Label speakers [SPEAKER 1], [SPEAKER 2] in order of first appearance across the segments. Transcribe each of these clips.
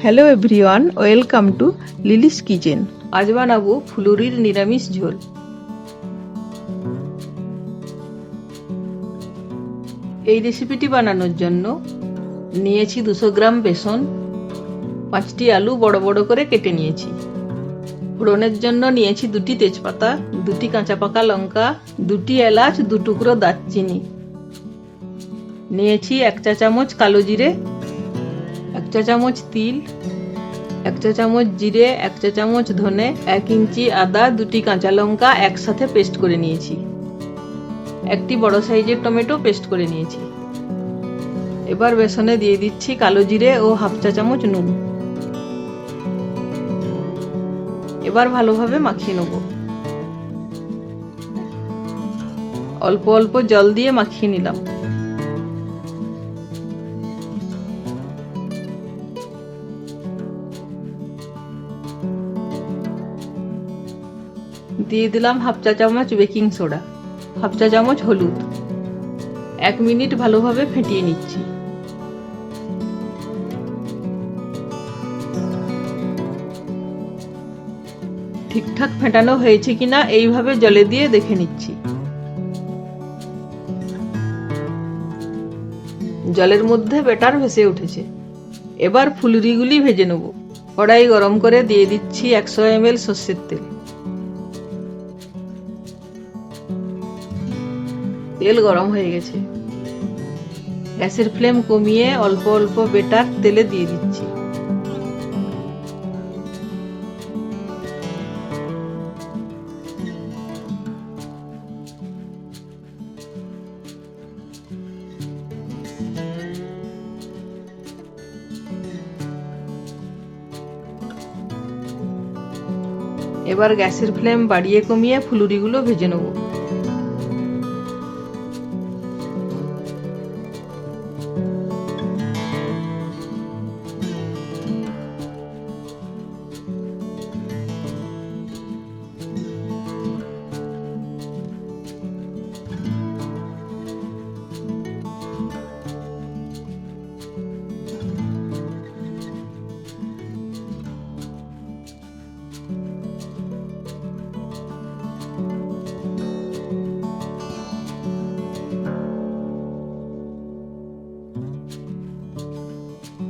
[SPEAKER 1] Hello everyone, welcome to Lily's kitchen. আজ বানাবো ফুলুরির নিরামিষ ঝোল। এই রেসিপিটি বানানোর জন্য নিয়েছি 200 গ্রাম বেসন, 5টি আলু বড় বড় করে কেটে নিয়েছি। ফোড়নের জন্য নিয়েছি 2টি তেজপাতা, 2টি কাঁচা পাকা লঙ্কা, 2টি এলাচ, 2 টুকরো দারচিনি। নিয়েছি 1 চা চামচ কালো জিরে, 1 চা চামচ তিল, 1 চা চামচ জিরে, 1 চা চামচ ধনে, 1 ইঞ্চি আদা, 2টি কাঁচা লঙ্কা একসাথে পেস্ট করে নিয়েছি। একটি বড় সাইজের টমেটো পেস্ট করে নিয়েছি। এবার বেসনে দিয়ে দিচ্ছি কালো জিরে ও 1/2 চা চামচ নুন। এবার ভালোভাবে মাখিয়ে নেব। অল্প অল্প জল দিয়ে মাখিয়ে নিলাম। দিয়ে দিলাম 1/2 চা চামচ বেকিং সোডা, 1/2 চা চামচ হলুদ। 1 মিনিট ভালোভাবে ফেটিয়ে নিচ্ছি। ঠিকঠাক ফেটানো হয়েছে কিনা এইভাবে জলে দিয়ে দেখে নিচ্ছি। জলের মধ্যে ব্যাটার ভেসে উঠেছে। এবার ফুলুরিগুলি ভেজে নেব। কড়াই গরম করে দিয়ে দিচ্ছি 100 ml সরষের তেল। তেল গরম হয়ে গেছে। গ্যাসের ফ্লেম কমিয়ে অল্প অল্প ব্যাটার তেলে দিয়ে দিচ্ছি। এবার গ্যাসের ফ্লেম বাড়িয়ে কমিয়ে ফুলুরিগুলো ভেজে নেব।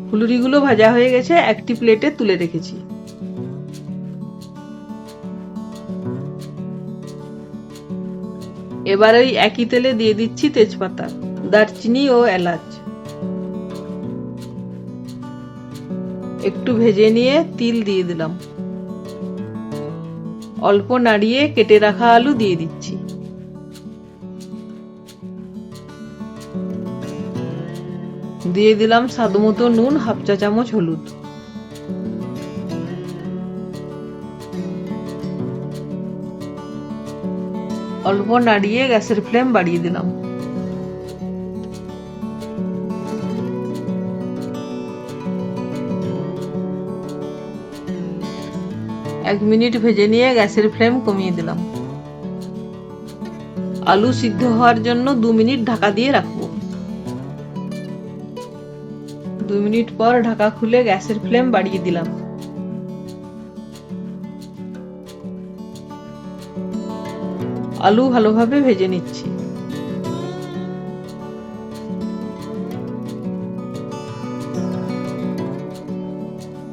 [SPEAKER 1] ফুলুরিগুলো ভাজা হয়ে গেছে, একটি প্লেটে তুলে রেখেছি। এবার ওই একই তেলে দিয়ে দিচ্ছি তেজপাতা, দারচিনি ও এলাচ। একটু ভেজে নিয়ে তিল দিয়ে দিলাম। অল্প নাড়িয়ে কেটে রাখা আলু দিয়ে দিচ্ছি। দিয়ে দিলাম স্বাদমতো নুন, 1/2 চা চামচ হলুদ। অল্প নাড়িয়ে গ্যাসের ফ্লেম বাড়িয়ে দিলাম। এক মিনিট ভেজে নিয়ে গ্যাসের ফ্লেম কমিয়ে দিলাম। আলু সিদ্ধ হওয়ার জন্য 2 মিনিট ঢাকা দিয়ে রাখবো। 2 মিনিট পর ঢাকা খুলে গ্যাসের ফ্লেম বাড়িয়ে দিলাম। আলু ভালোভাবে ভেজে নিচ্ছি।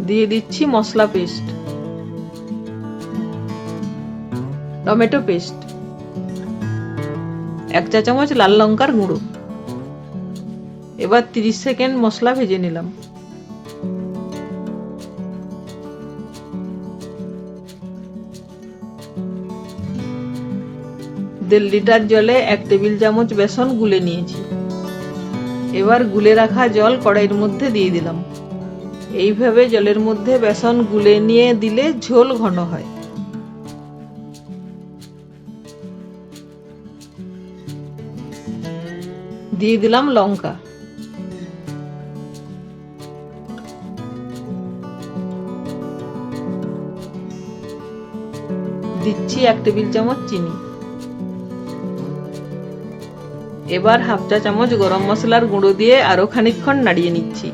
[SPEAKER 1] দিয়ে দিচ্ছি মশলা পেস্ট, টমেটো পেস্ট, 1 চা চামচ লাল লঙ্কার গুঁড়ো। এবার 30 সেকেন্ড মশলা ভেজে নিলাম। 1.5 লিটার জলে 1 টেবিল চামচ বেসন গুলে নিয়েছি। এবার গুলে রাখা জল কড়াইয়ের মধ্যে দিয়ে দিলাম। এইভাবে জলের মধ্যে বেসন গুলে নিয়ে দিলে ঝোল ঘন হয়। দিয়ে দিলাম লঙ্কা। দিচ্ছি 1 টেবিল চামচ চিনি। এবার 1/2 চা চামচ গরম মশলার গুঁড়ো দিয়ে আরো খানিকক্ষণ নাড়িয়ে নিচ্ছি।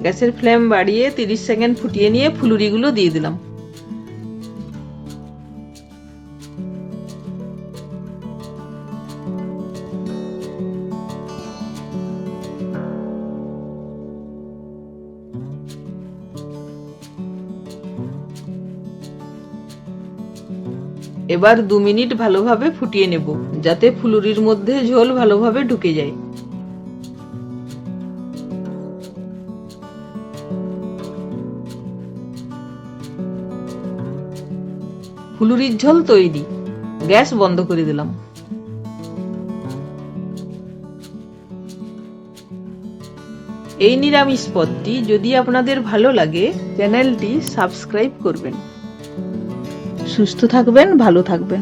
[SPEAKER 1] গ্যাসের ফ্লেম বাড়িয়ে 30 সেকেন্ড ফুটিয়ে নিয়ে ফুলুরিগুলো দিয়ে দিলাম। এবার 2 মিনিট ভালোভাবে ফুটিয়ে নেব, যাতে ফুলুরির মধ্যে ঝোল ভালোভাবে ঢুকে যায়। ফুলুরির ঝোল তৈরি। গ্যাস বন্ধ করে দিলাম। এই নিরামিষ পদটি যদি আপনাদের ভালো লাগে, চ্যানেলটি সাবস্ক্রাইব করবেন। সুস্থ থাকবেন, ভালো থাকবেন।